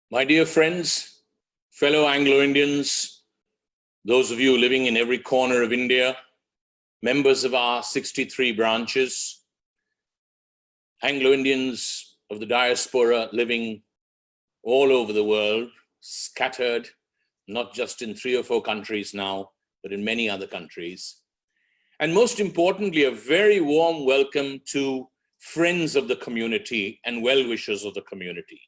My dear friends, fellow Anglo-Indians, those of you living in every corner of India, members of our 63 branches, Anglo-Indians of the diaspora living all over the world, scattered, not just in 3 or 4 countries now, but in many other countries. And most importantly, a very warm welcome to friends of the community and well-wishers of the community.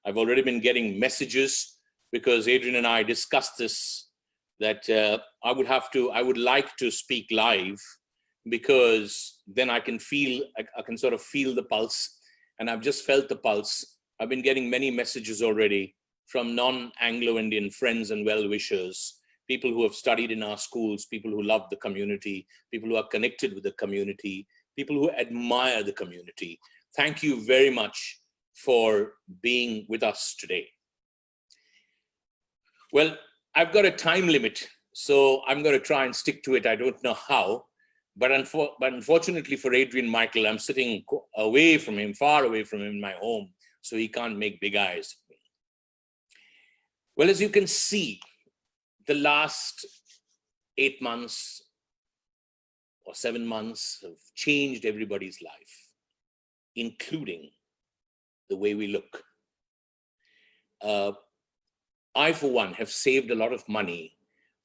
I've already been getting messages because Adrian and I discussed this, that I would like to speak live because then I can sort of feel the pulse, and I've just felt the pulse. I've been getting many messages already from non-Anglo-Indian friends and well-wishers, people who have studied in our schools, people who love the community, people who are connected with the community, people who admire the community. Thank you very much for being with us today. Well, I've got a time limit, so I'm going to try and stick to it. I don't know how, but unfortunately for Adrian Michael, I'm sitting away from him, far away from him in my home, so he can't make big eyes at me. Well, as you can see, the last 8 months or 7 months have changed everybody's life, including the way we look. I, for one, have saved a lot of money.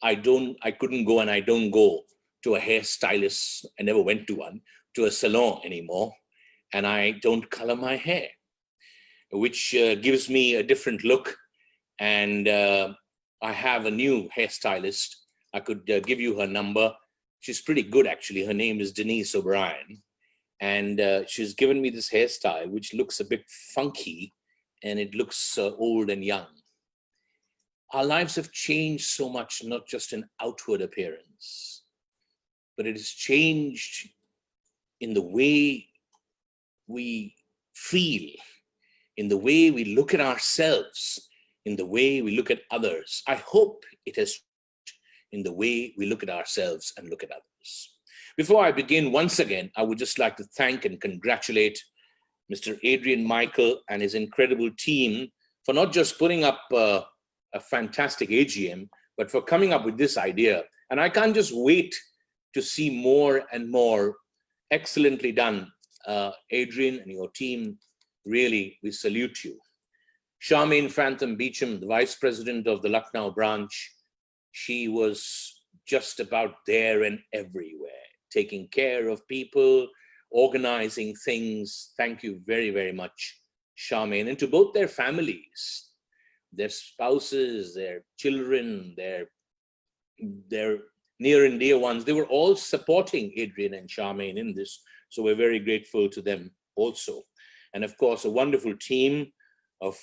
I couldn't go, and I don't go to a hairstylist. I never went to one, to a salon anymore. And I don't color my hair, which gives me a different look. And I have a new hairstylist. I could give you her number. She's pretty good, actually. Her name is Denise O'Brien. And she's given me this hairstyle, which looks a bit funky, and it looks old and young. Our lives have changed so much, not just in outward appearance, but it has changed in the way we feel, in the way we look at ourselves, in the way we look at others. I hope it has changed in the way we look at ourselves and look at others. Before I begin, once again, I would just like to thank and congratulate Mr. Adrian Michael and his incredible team for not just putting up a fantastic AGM, but for coming up with this idea. And I can't just wait to see more and more. Excellently done, Adrian and your team. Really, we salute you. Charmaine Phantom Beecham, the Vice President of the Lucknow Branch, she was just about there and everywhere, taking care of people, organizing things. Thank you very, very much, Charmaine. And to both their families, their spouses, their children, their near and dear ones, they were all supporting Adrian and Charmaine in this. So we're very grateful to them also. And of course, a wonderful team of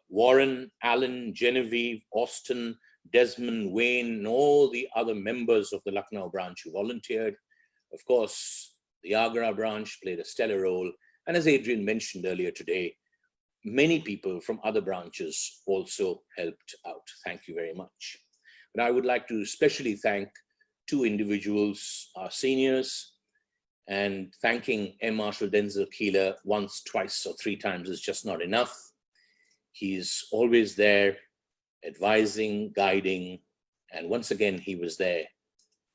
Warren, Alan, Genevieve, Austin, Desmond, Wayne, and all the other members of the Lucknow branch who volunteered. Of course, the Agra branch played a stellar role. And as Adrian mentioned earlier today, many people from other branches also helped out. Thank you very much. But I would like to especially thank 2 individuals, our seniors, and thanking M. Marshall Denzel Keeler once, twice, or 3 times is just not enough. He's always there, advising, guiding, and once again, he was there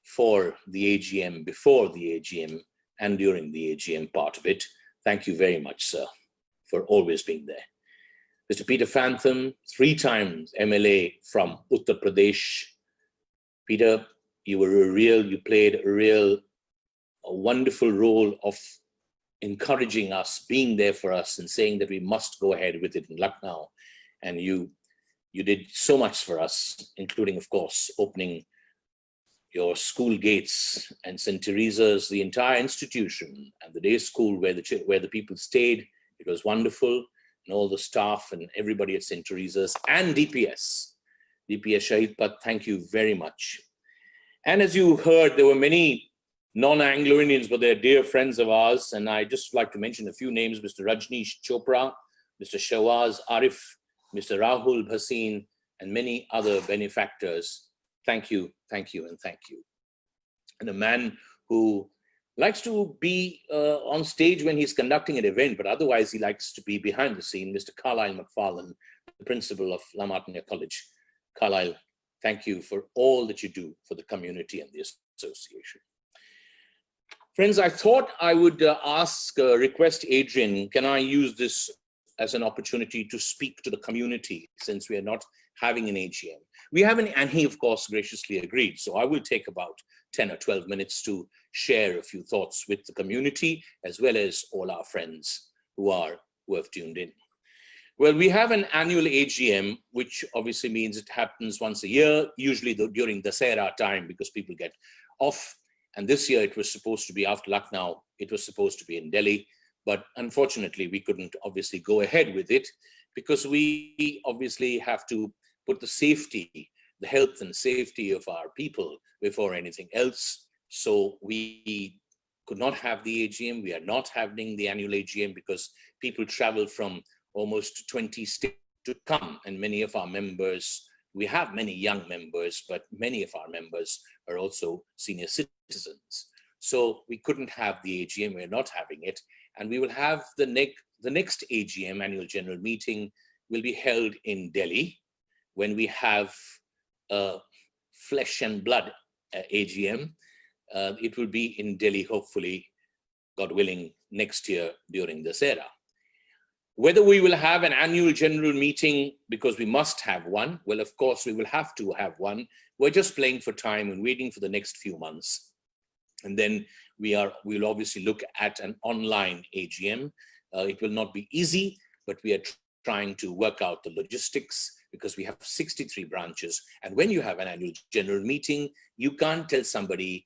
for the AGM, before the AGM, and during the AGM part of it. Thank you very much, sir, for always being there. Mr. Peter Phantom, 3 times MLA from Uttar Pradesh. Peter, you played a wonderful role of encouraging us, being there for us, and saying that we must go ahead with it in Lucknow. And you did so much for us, including, of course, opening your school gates and St. Teresa's, the entire institution, and the day school where the people stayed. It was wonderful, and all the staff and everybody at St. Teresa's and DPS Shahid Path, thank you very much. And as you heard, there were many non-Anglo-Indians, but they're dear friends of ours, and I just like to mention a few names: Mr. Rajneesh Chopra, Mr. Shawaz Arif, Mr. Rahul Bhasin, and many other benefactors. Thank you, and thank you. And a man who likes to be on stage when he's conducting an event, but otherwise he likes to be behind the scene, Mr. Carlisle McFarlane, the principal of La Martiniere College. Carlisle, thank you for all that you do for the community and the association. Friends, I thought I would request Adrian, can I use this as an opportunity to speak to the community since we are not having an AGM? We haven't, and he of course graciously agreed. So I will take about 10 or 12 minutes to share a few thoughts with the community as well as all our friends who have tuned in. Well, we have an annual AGM, which obviously means it happens once a year, usually during the Dussehra time because people get off. And this year it was supposed to be after Lucknow. It was supposed to be in Delhi, but unfortunately we couldn't obviously go ahead with it because we obviously have to put the safety, the health and safety of our people before anything else. So we could not have the AGM. We are not having the annual AGM because people travel from almost 20 states to come, and many of our members, we have many young members, but many of our members are also senior citizens. So we couldn't have the AGM, we're not having it. And we will have the next AGM, annual general meeting, will be held in Delhi when we have a flesh and blood AGM. It will be in Delhi, hopefully, God willing, next year during the Dussehra. Whether we will have an annual general meeting because we must have one, well, of course, we will have to have one. We're just playing for time and waiting for the next few months. And then we'll obviously look at an online AGM. It will not be easy, but we are trying to work out the logistics because we have 63 branches. And when you have an annual general meeting, you can't tell somebody,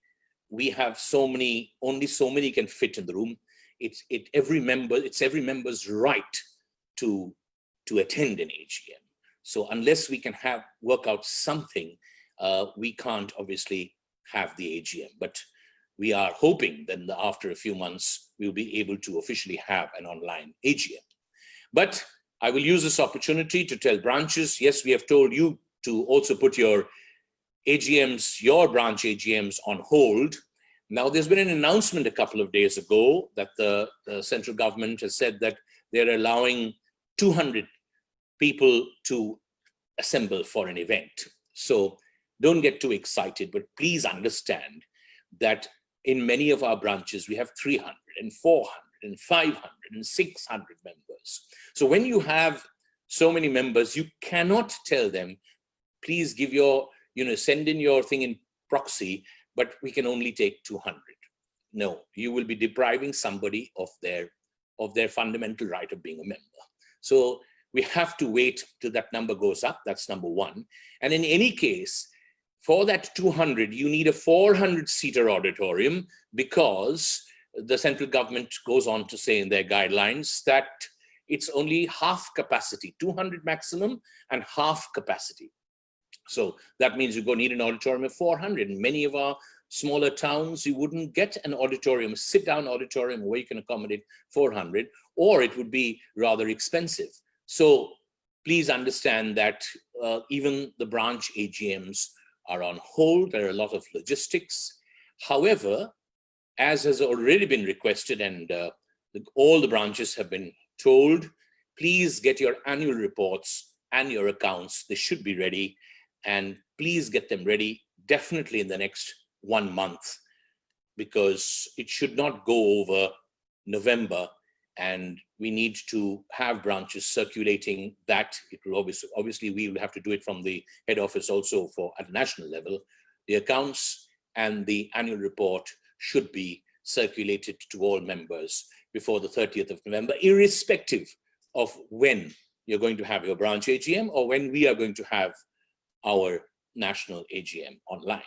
we have so many, only so many can fit in the room. It's every member's right to attend an AGM. So unless we can work out something, we can't obviously have the AGM. But we are hoping that after a few months, we'll be able to officially have an online AGM. But I will use this opportunity to tell branches, yes, we have told you to also put your AGMs, your branch AGMs on hold. Now, there's been an announcement a couple of days ago that the central government has said that they're allowing 200 people to assemble for an event. So don't get too excited, but please understand that in many of our branches, we have 300 and 400 and 500 and 600 members. So when you have so many members, you cannot tell them, please give send in your thing in proxy, but we can only take 200. No, you will be depriving somebody of their fundamental right of being a member. So we have to wait till that number goes up. That's number one. And in any case, for that 200, you need a 400-seater auditorium because the central government goes on to say in their guidelines that it's only half capacity, 200 maximum and half capacity. So that means you need an auditorium of 400. In many of our smaller towns, you wouldn't get an auditorium, a sit-down auditorium where you can accommodate 400, or it would be rather expensive. So please understand that even the branch AGMs are on hold. There are a lot of logistics. However, as has already been requested and all the branches have been told, please get your annual reports and your accounts. They should be ready. And please get them ready definitely in the next 1 month, because it should not go over November, and we need to have branches circulating that. It will obviously we will have to do it from the head office also at a national level. The accounts and the annual report should be circulated to all members before the 30th of November, irrespective of when you're going to have your branch AGM or when we are going to have our national AGM online.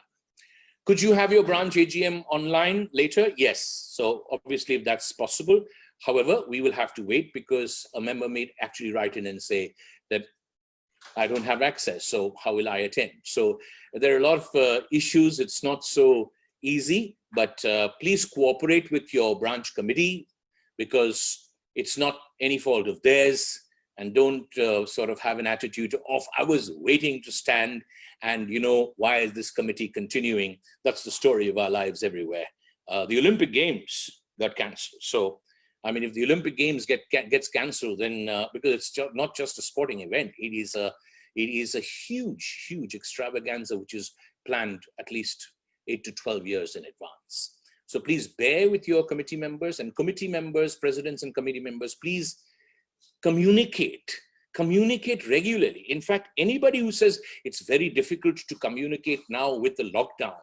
Could you have your branch AGM online later? Yes. So obviously if that's possible. However, we will have to wait because a member may actually write in and say that I don't have access, so how will I attend? So there are a lot of issues. It's not so easy, but please cooperate with your branch committee because it's not any fault of theirs. And don't sort of have an attitude of, I was waiting to stand and, why is this committee continuing? That's the story of our lives everywhere. the Olympic Games got cancelled. So, I mean, if the Olympic Games gets cancelled, then because it's not just a sporting event, it is a huge, huge extravaganza which is planned at least 8 to 12 years in advance. So please bear with your committee members, and committee members, presidents and committee members, please communicate regularly. In fact, anybody who says it's very difficult to communicate now with the lockdown,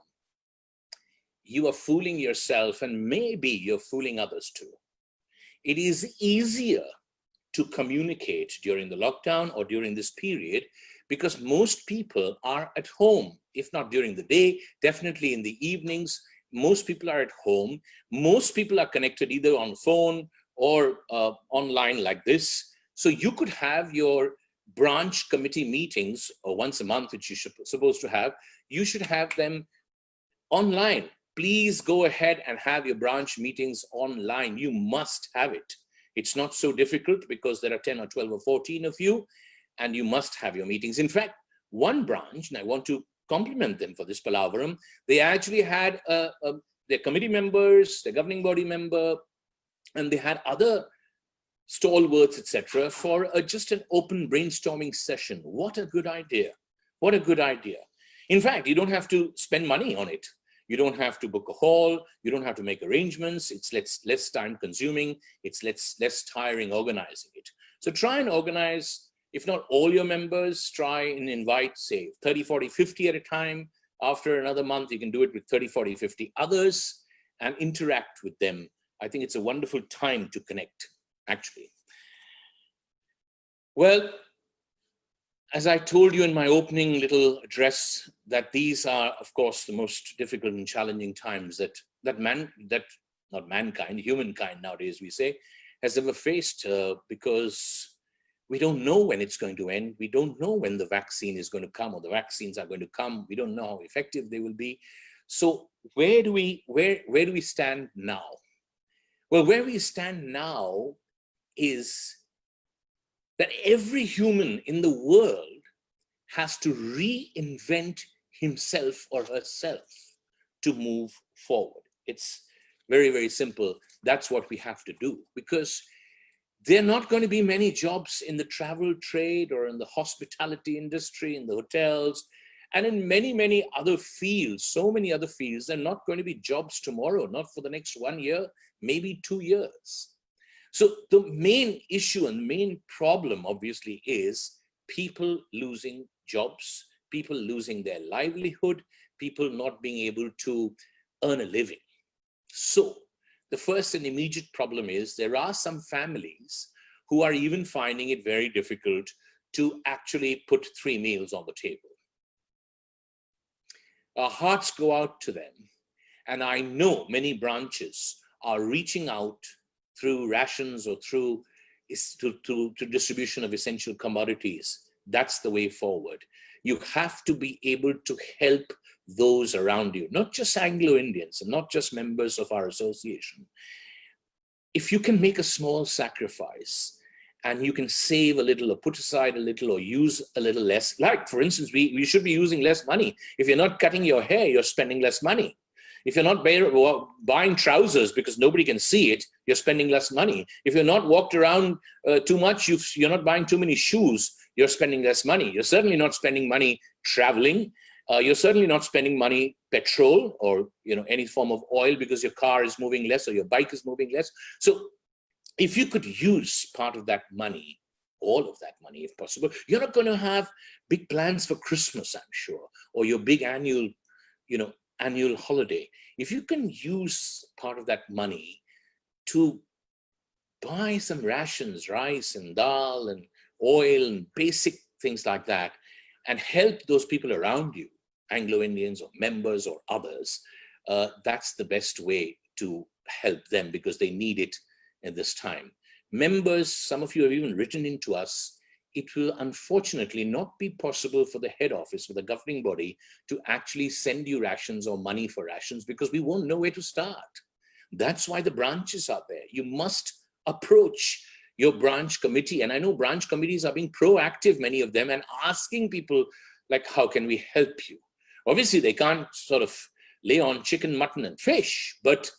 you are fooling yourself, and maybe you're fooling others too. It is easier to communicate during the lockdown or during this period because most people are at home, if not during the day, definitely in the evenings. Most people are at home. Most people are connected either on phone or online like this. So you could have your branch committee meetings, or once a month, which you should supposed to have, you should have them online. Please go ahead and have your branch meetings online. You must have it. It's not so difficult because there are 10 or 12 or 14 of you, and you must have your meetings. In fact, one branch, and I want to compliment them for this palavaram, they actually had their committee members, their governing body member, and they had other stalwarts, etc., for just an open brainstorming session. What a good idea. What a good idea. In fact, you don't have to spend money on it. You don't have to book a hall. You don't have to make arrangements. It's less time consuming. It's less tiring organizing it. So try and organize, if not all your members, try and invite, say, 30, 40, 50 at a time. After another month, you can do it with 30, 40, 50 others and interact with them. I think it's a wonderful time to connect, actually. Well, as I told you in my opening little address, that these are, of course, the most difficult and challenging times that humankind nowadays, we say, has ever faced, because we don't know when it's going to end. We don't know when the vaccine is going to come, or the vaccines are going to come. We don't know how effective they will be. So where do we stand now? Well, where we stand now is that every human in the world has to reinvent himself or herself to move forward. It's very, very simple. That's what we have to do, because there are not going to be many jobs in the travel trade or in the hospitality industry, in the hotels, and in many, many other fields, so many other fields. There are not going to be jobs tomorrow, not for the next 1 year, maybe 2 years. So the main issue and main problem, obviously, is people losing jobs, people losing their livelihood, people not being able to earn a living. So the first and immediate problem is there are some families who are even finding it very difficult to actually put 3 meals on the table. Our hearts go out to them. And I know many branches are reaching out through rations or through distribution of essential commodities. That's the way forward. You have to be able to help those around you, not just Anglo-Indians and not just members of our association. If you can make a small sacrifice and you can save a little or put aside a little or use a little less, like for instance, we should be using less money. If you're not cutting your hair, you're spending less money. If you're not buying trousers because nobody can see it, you're spending less money. If you're not walked around too much, you're not buying too many shoes, you're spending less money. You're certainly not spending money traveling. You're certainly not spending money petrol or any form of oil because your car is moving less or your bike is moving less. So if you could use part of that money, all of that money if possible, you're not going to have big plans for Christmas, I'm sure, or your big annual holiday. If you can use part of that money to buy some rations, rice and dal and oil and basic things like that, and help those people around you, Anglo-Indians or members or others, that's the best way to help them because they need it at this time. Members, some of you have even written into us, it will unfortunately not be possible for the head office, for the governing body, to actually send you rations or money for rations because we won't know where to start. That's why the branches are there. You must approach your branch committee. And I know branch committees are being proactive, many of them, and asking people like, how can we help you? Obviously, they can't sort of lay on chicken, mutton, and fish. But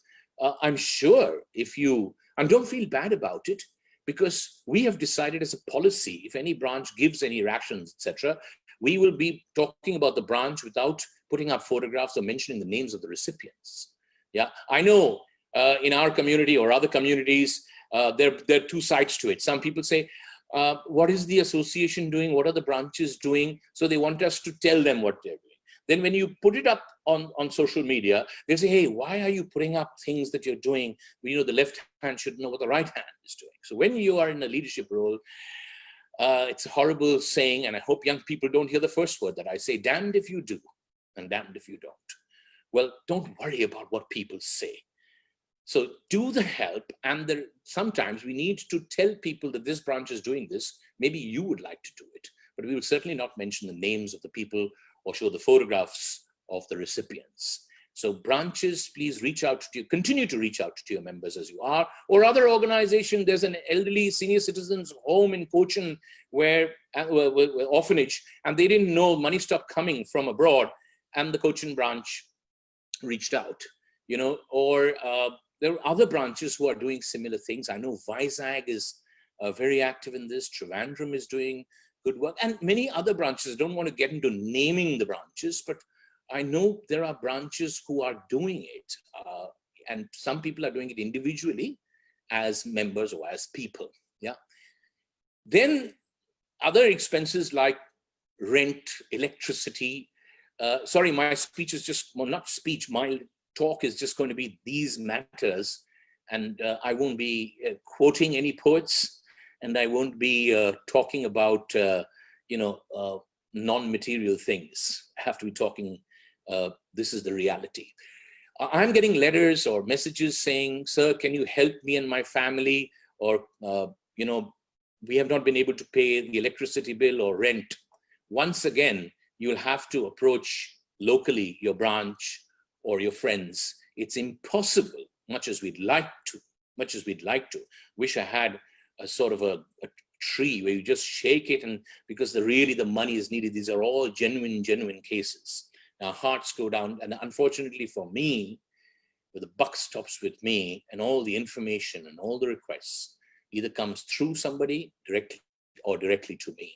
I'm sure if you, and don't feel bad about it, because we have decided as a policy, if any branch gives any rations, etc., we will be talking about the branch without putting up photographs or mentioning the names of the recipients. Yeah, I know in our community or other communities, there are two sides to it. Some people say, what is the association doing? What are the branches doing? So they want us to tell them what they're doing. Then when you put it up on social media, they say, hey, why are you putting up things that you're doing? You know, the left hand should know what the right hand is doing. So when you are in a leadership role, it's a horrible saying, and I hope young people don't hear the first word that I say, damned if you do and damned if you don't. Well, don't worry about what people say. So do the help, and sometimes we need to tell people that this branch is doing this. Maybe you would like to do it, but we will certainly not mention the names of the people or show the photographs of the recipients. So branches, please reach out to you, continue to reach out to your members as you are, or other organization. There's an elderly senior citizens home in Cochin where orphanage, and they didn't know money stopped coming from abroad, and the Cochin branch reached out, you know, or there are other branches who are doing similar things. I know Vizag is very active in this. Trivandrum is doing good work, and many other branches. I don't want to get into naming the branches, but I know there are branches who are doing it, and some people are doing it individually as members or as people. Yeah. Then other expenses like rent, electricity. Sorry, my speech is just, well, not speech, my talk is just going to be these matters, and I won't be quoting any poets, and I won't be talking about non-material things. I have to be talking, this is the reality. I'm getting letters or messages saying, sir, can you help me and my family? Or, we have not been able to pay the electricity bill or rent. Once again, you'll have to approach locally your branch or your friends. It's impossible, much as we'd like to. Wish I had a sort of a tree where you just shake it, and because the money is needed. These are all genuine cases. Now hearts go down, and unfortunately for me, where the buck stops with me, and all the information and all the requests either comes through somebody directly to me.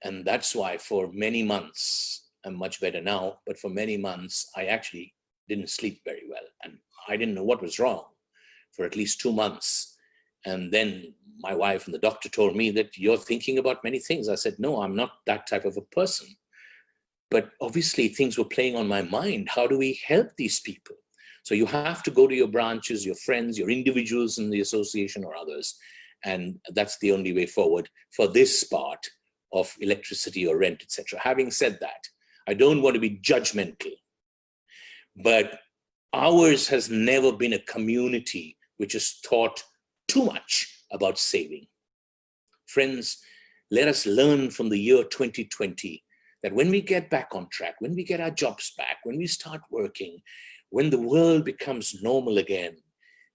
And that's why for many months, I'm much better now, but for many months, I actually didn't sleep very well. And I didn't know what was wrong for at least 2 months. And then my wife and the doctor told me that you're thinking about many things. I said, no, I'm not that type of a person. But obviously things were playing on my mind. How do we help these people? So you have to go to your branches, your friends, your individuals in the association or others. And that's the only way forward for this part of electricity or rent, etc. Having said that, I don't want to be judgmental, but ours has never been a community which has taught too much about saving. Friends, let us learn from the year 2020 that when we get back on track, when we get our jobs back, when we start working, when the world becomes normal again,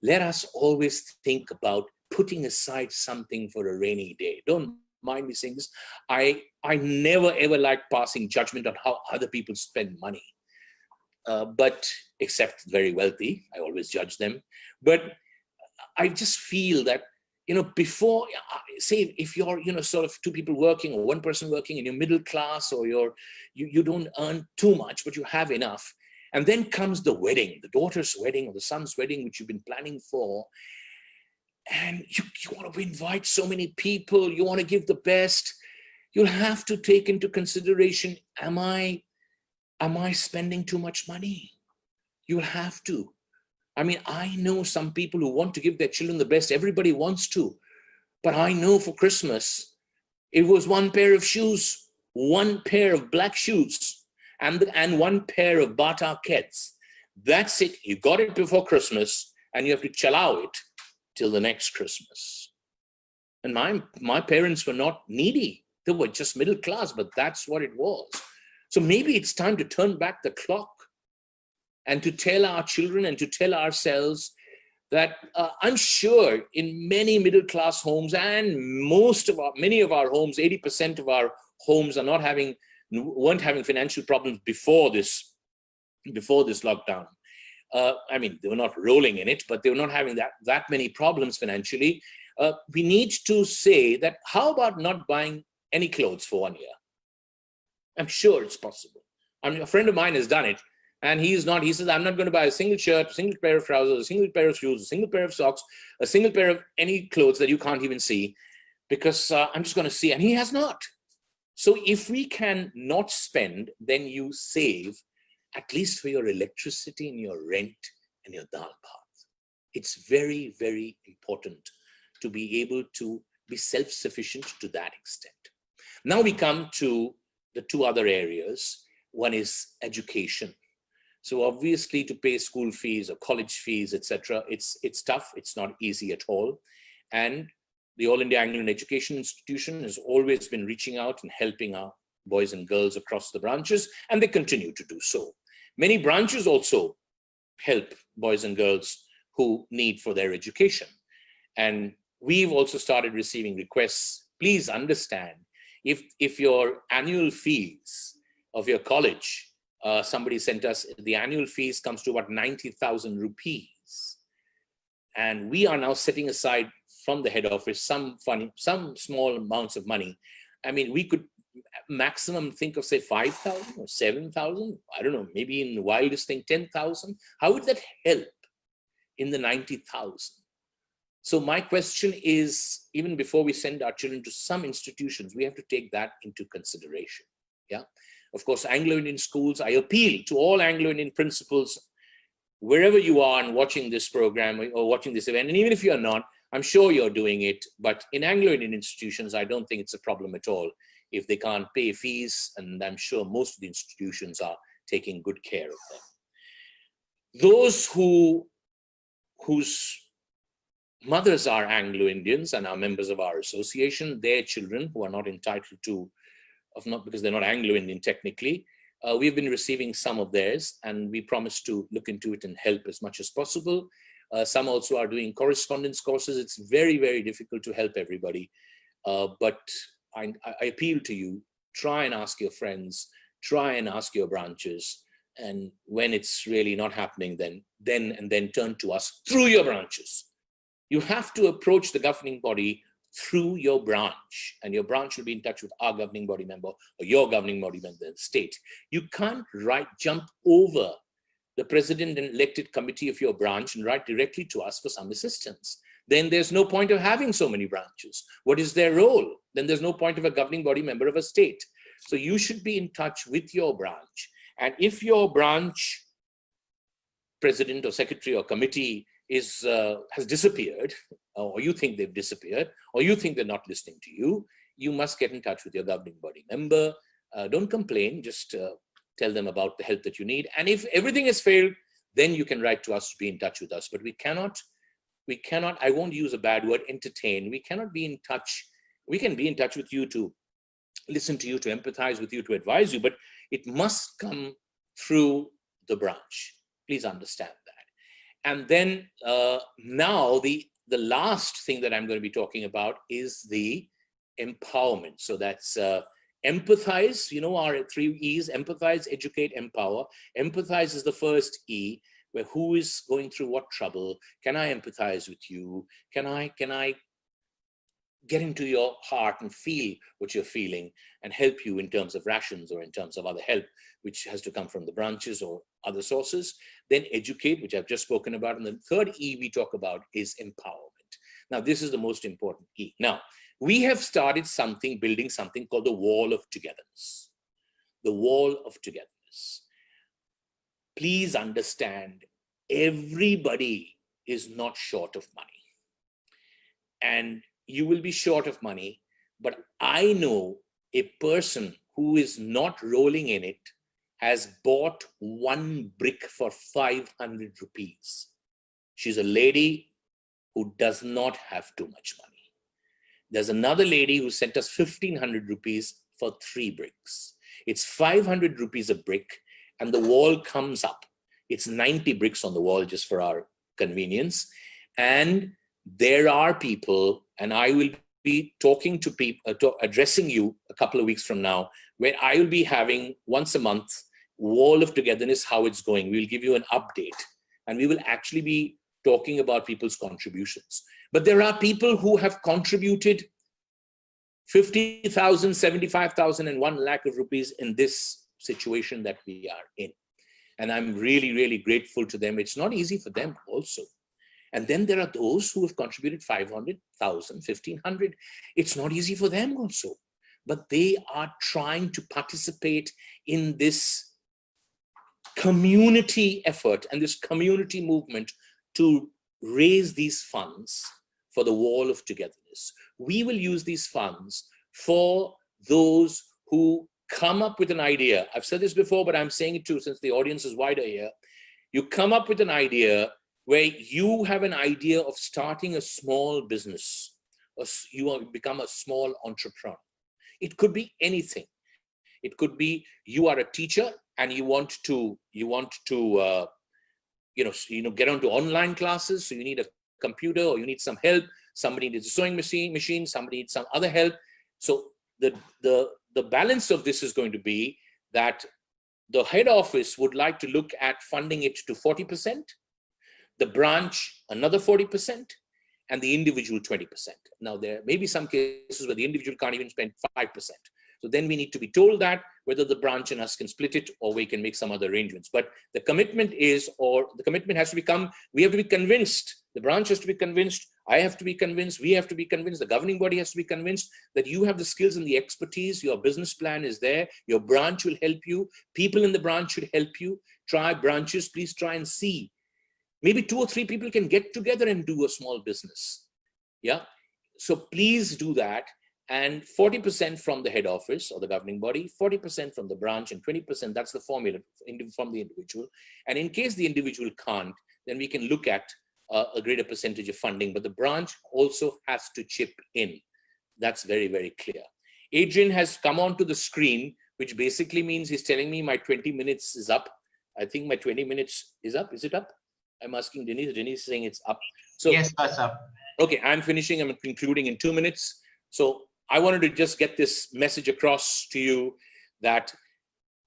let us always think about putting aside something for a rainy day. Don't mind me saying this. I never ever like passing judgment on how other people spend money, but except very wealthy, I always judge them. But I just feel that, before, say if you're, sort of two people working or one person working and you're middle class, or you don't earn too much, but you have enough. And then comes the wedding, the daughter's wedding or the son's wedding, which you've been planning for. And you want to invite so many people, you want to give the best. You'll have to take into consideration, am I spending too much money? You'll have to. I mean, I know some people who want to give their children the best. Everybody wants to. But I know for Christmas, it was one pair of shoes, one pair of black shoes, and one pair of Bata Keds. That's it. You got it before Christmas, and you have to chalao it till the next Christmas. And my parents were not needy. They were just middle class, but that's what it was. So maybe it's time to turn back the clock and to tell our children and to tell ourselves that I'm sure in many middle class homes, and many of our homes, 80% of our homes weren't having financial problems before this before this lockdown. I mean, they were not rolling in it, but they were not having that many problems financially. We need to say that, how about not buying any clothes for 1 year? I'm sure it's possible. I mean, a friend of mine has done it, and he says, I'm not going to buy a single shirt, a single pair of trousers, a single pair of shoes, a single pair of socks, a single pair of any clothes that you can't even see, because I'm just going to see, and he has not. So if we can not spend, then you save at least for your electricity and your rent and your dal bhat. It's very, very important to be able to be self-sufficient to that extent. Now we come to the two other areas. One is education. So obviously, to pay school fees or college fees, etc., it's tough. It's not easy at all. And the All India Anglican Education Institution has always been reaching out and helping our boys and girls across the branches, and they continue to do so. Many branches also help boys and girls who need for their education. And we've also started receiving requests. Please understand, if your annual fees of your college, somebody sent us, the annual fees comes to about 90,000 rupees. And we are now setting aside from the head office some small amounts of money. I mean, we could maximum think of, say, 5,000 or 7,000. I don't know, maybe in the wildest thing, 10,000. How would that help in the 90,000? So my question is, even before we send our children to some institutions, we have to take that into consideration. Yeah. Of course, Anglo-Indian schools, I appeal to all Anglo-Indian principals, wherever you are and watching this program or watching this event, and even if you're not, I'm sure you're doing it, but in Anglo-Indian institutions, I don't think it's a problem at all if they can't pay fees, and I'm sure most of the institutions are taking good care of them. Those whose mothers are Anglo-Indians and are members of our association, their children who are not entitled to, not because they're not Anglo-Indian technically, we've been receiving some of theirs, and we promise to look into it and help as much as possible. Some also are doing correspondence courses. It's very, very difficult to help everybody. But I appeal to you, try and ask your friends, try and ask your branches. And when it's really not happening, then turn to us through your branches. You have to approach the governing body through your branch, and your branch will be in touch with our governing body member or your governing body member in the state. You can't jump over the president and elected committee of your branch and write directly to us for some assistance. Then there's no point of having so many branches. What is their role? Then there's no point of a governing body member of a state. So you should be in touch with your branch. And if your branch president or secretary or committee has disappeared, or you think they've disappeared, or you think they're not listening to you, you must get in touch with your governing body member. Don't complain, just tell them about the help that you need. And if everything has failed, then you can write to us to be in touch with us. But we cannot, I won't use a bad word, entertain. We cannot be in touch. We can be in touch with you to listen to you, to empathize with you, to advise you, but it must come through the branch. Please understand that. And then now the last thing that I'm going to be talking about is the empowerment. So that's empathize, our 3 E's: empathize, educate, empower. Empathize is the first E, where who is going through what trouble? Can I empathize with you? Can I get into your heart and feel what you're feeling and help you in terms of rations or in terms of other help, which has to come from the branches or other sources? Then educate, which I've just spoken about. And the third E we talk about is empowerment. Now, this is the most important E. Now, we have started building something called the Wall of Togetherness. The Wall of Togetherness. Please understand, everybody is not short of money. And you will be short of money, but I know a person who is not rolling in it has bought 1 brick for 500 rupees. She's a lady who does not have too much money. There's another lady who sent us 1,500 rupees for 3 bricks. It's 500 rupees a brick, and the wall comes up. It's 90 bricks on the wall, just for our convenience. And there are people, and I will be talking to people, addressing you a couple of weeks from now, where I will be having once a month wall of togetherness, how it's going. We'll give you an update, and we will actually be talking about people's contributions. But there are people who have contributed 50,000, 75,000 and 1 lakh of rupees in this situation that we are in. And I'm really, really grateful to them. It's not easy for them also. And then there are those who have contributed 500,000, 1,500. It's not easy for them also. But they are trying to participate in this community effort and this community movement to raise these funds for the wall of togetherness. We will use these funds for those who come up with an idea. I've said this before, but I'm saying it too, since the audience is wider here. You come up with an idea where you have an idea of starting a small business, or you become a small entrepreneur. It could be anything. It could be you are a teacher and you want to get onto online classes, so you need a computer or you need some help. Somebody needs a sewing machine, somebody needs some other help. So the balance of this is going to be that the head office would like to look at funding it to 40%, the branch another 40%, and the individual 20%. Now, there may be some cases where the individual can't even spend 5%. So then we need to be told that whether the branch and us can split it or we can make some other arrangements. But the commitment is, or the commitment has to become, we have to be convinced, the branch has to be convinced, I have to be convinced, we have to be convinced, the governing body has to be convinced that you have the skills and the expertise, your business plan is there, your branch will help you, people in the branch should help you. Try branches, please try and see. Maybe 2 or 3 people can get together and do a small business. Yeah. So please do that. And 40% from the head office or the governing body, 40% from the branch, and 20%, that's the formula from the individual. And in case the individual can't, then we can look at a greater percentage of funding, but the branch also has to chip in. That's very, very clear. Adrian has come onto the screen, which basically means he's telling me my 20 minutes is up. I think my 20 minutes is up. Is it up? I'm asking Denise. Denise is saying it's up. So yes, that's up. Okay, I'm finishing. I'm concluding in 2 minutes. So I wanted to just get this message across to you that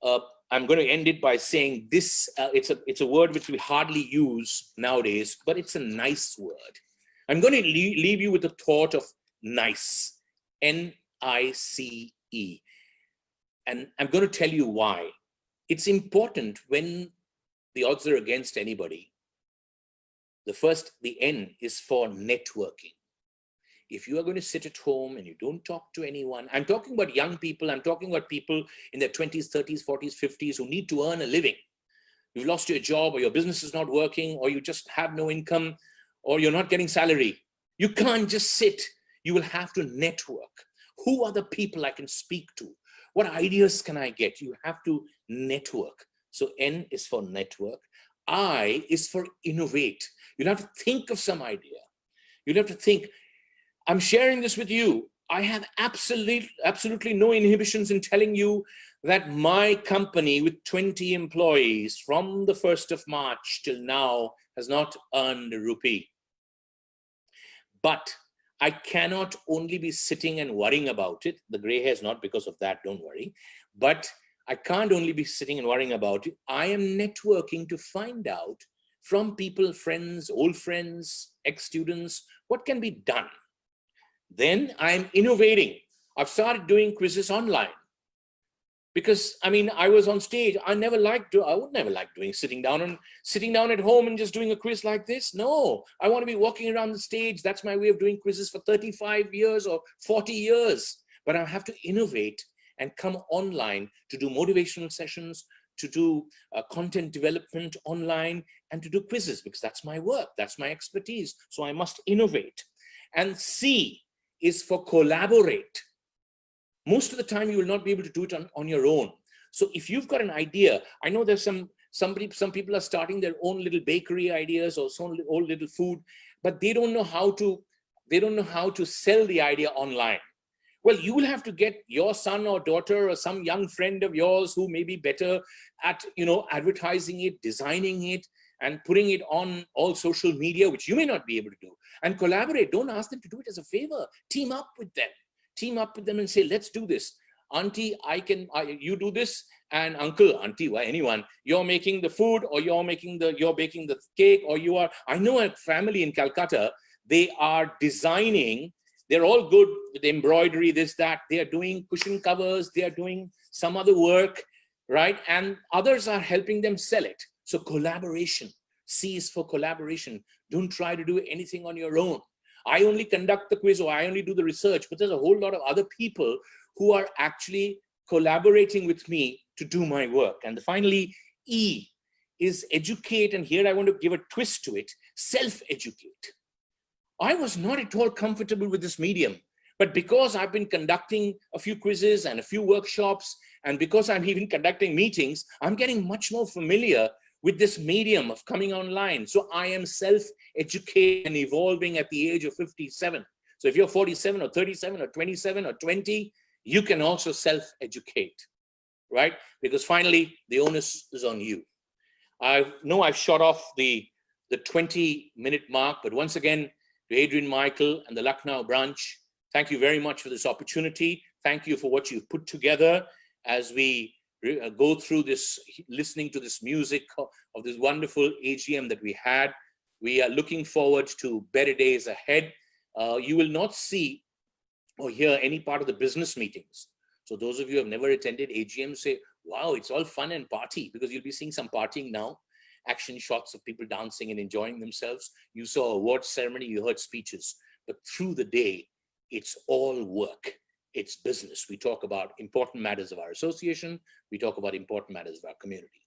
I'm going to end it by saying this. It's a word which we hardly use nowadays, but it's a nice word. I'm going to leave you with the thought of NICE, N-I-C-E. And I'm going to tell you why. It's important when the odds are against anybody. The N is for networking. If you are going to sit at home and you don't talk to anyone, I'm talking about young people, I'm talking about people in their 20s, 30s, 40s, 50s who need to earn a living. You've lost your job, or your business is not working, or you just have no income, or you're not getting salary. You can't just sit. You will have to network. Who are the people I can speak to? What ideas can I get? You have to network. So N is for network. I is for innovate. You'll have to think of some idea. You'll have to think, I'm sharing this with you. I have absolutely no inhibitions in telling you that my company with 20 employees from the 1st of March till now has not earned a rupee. But I cannot only be sitting and worrying about it. The gray hair is not because of that, don't worry. But I can't only be sitting and worrying about it. I am networking to find out from people, friends, old friends, ex-students, what can be done. Then I'm innovating. I've started doing quizzes online because I was on stage. I would never like doing sitting down at home and just doing a quiz like this. No, I want to be walking around the stage. That's my way of doing quizzes for 35 years or 40 years. But I have to innovate and come online to do motivational sessions, to do content development online, and to do quizzes, because that's my work, that's my expertise. So I must innovate. And C is for collaborate. Most of the time you will not be able to do it on your own. So if you've got an idea, I know there's some people are starting their own little bakery ideas or some old little food, but they don't know how to sell the idea online. Well, you will have to get your son or daughter or some young friend of yours who may be better at, advertising it, designing it, and putting it on all social media, which you may not be able to do, and collaborate. Don't ask them to do it as a favor. Team up with them and say, let's do this. auntie, you do this, and uncle, auntie, why anyone, you're making the food, or you're baking the cake, or I know a family in Calcutta, they are designing, they're all good with embroidery, this, that, they are doing cushion covers, they are doing some other work, right? And others are helping them sell it. So collaboration, C is for collaboration. Don't try to do anything on your own. I only conduct the quiz, or I only do the research, but there's a whole lot of other people who are actually collaborating with me to do my work. And finally, E is educate. And here I want to give a twist to it, self-educate. I was not at all comfortable with this medium, but because I've been conducting a few quizzes and a few workshops, and because I'm even conducting meetings, I'm getting much more familiar with this medium of coming online. So I am self-educating and evolving at the age of 57. So if you're 47 or 37 or 27 or 20, you can also self-educate, right? Because finally, the onus is on you. I know I've shot off the 20-minute mark, but once again, to Adrian Michael and the Lucknow branch, thank you very much for this opportunity. Thank you for what you've put together as we go through this, listening to this music of this wonderful AGM that we had. We are looking forward to better days ahead. You will not see or hear any part of the business meetings. So those of you who have never attended AGM say, wow, it's all fun and party, because you'll be seeing some partying now, action shots of people dancing and enjoying themselves. You saw award ceremony, you heard speeches, but through the day, it's all work. It's business. We talk about important matters of our association. We talk about important matters of our community.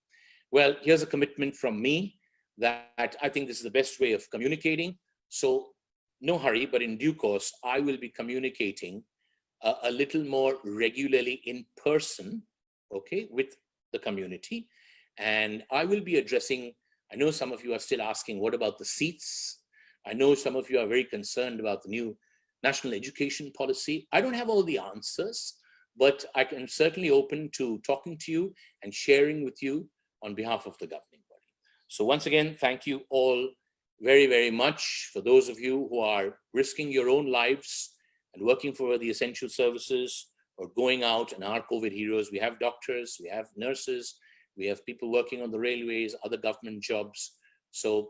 Well, here's a commitment from me that I think this is the best way of communicating. So no hurry, but in due course, I will be communicating a little more regularly in person, okay, with the community. And I will be addressing, I know some of you are still asking, what about the seats? I know some of you are very concerned about the new National Education Policy. I don't have all the answers, but I can certainly open to talking to you and sharing with you on behalf of the governing body. So once again, thank you all very, very much. For those of you who are risking your own lives and working for the essential services or going out and are COVID heroes, we have doctors, we have nurses, we have people working on the railways, other government jobs. So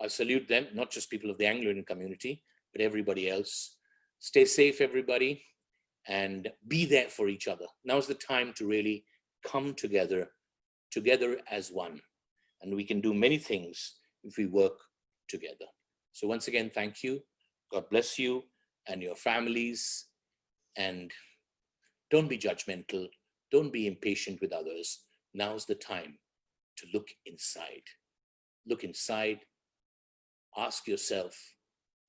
I salute them, not just people of the Anglo-Indian community, but everybody else. Stay safe, everybody, and be there for each other. Now's the time to really come together as one. And we can do many things if we work together. So once again, thank you. God bless you and your families. And don't be judgmental. Don't be impatient with others. Now's the time to look inside. Look inside. Ask yourself,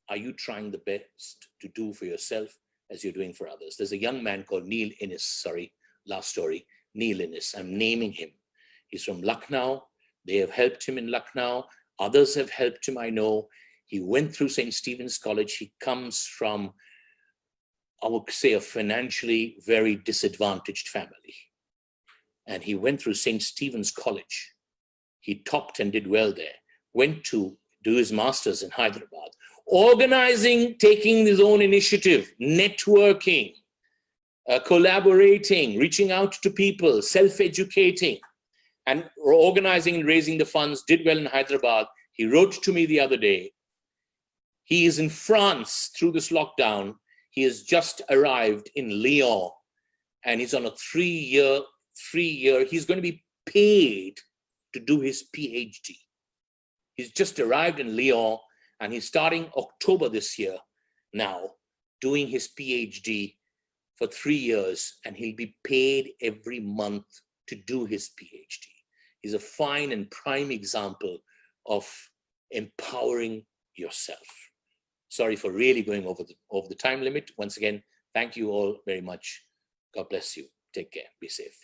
are you trying the best to do for yourself as you're doing for others? There's a young man called Neil Innes, sorry, last story, Neil Innes, I'm naming him. He's from Lucknow. They have helped him in Lucknow. Others have helped him, I know. He went through St. Stephen's College. He comes from, I would say, a financially very disadvantaged family. And he went through St. Stephen's College. He topped and did well there. Went to do his master's in Hyderabad. Organizing, taking his own initiative, networking, collaborating, reaching out to people, self-educating, and organizing and raising the funds, did well in Hyderabad. He wrote to me the other day. He is in France through this lockdown. He has just arrived in Lyon, and he's on a three-year, he's going to be paid to do his PhD. He's just arrived in Lyon, and he's starting October this year now, doing his PhD for 3 years, and he'll be paid every month to do his PhD. He's a fine and prime example of empowering yourself. Sorry for really going over the time limit. Once again, thank you all very much. God bless you. Take care. Be safe.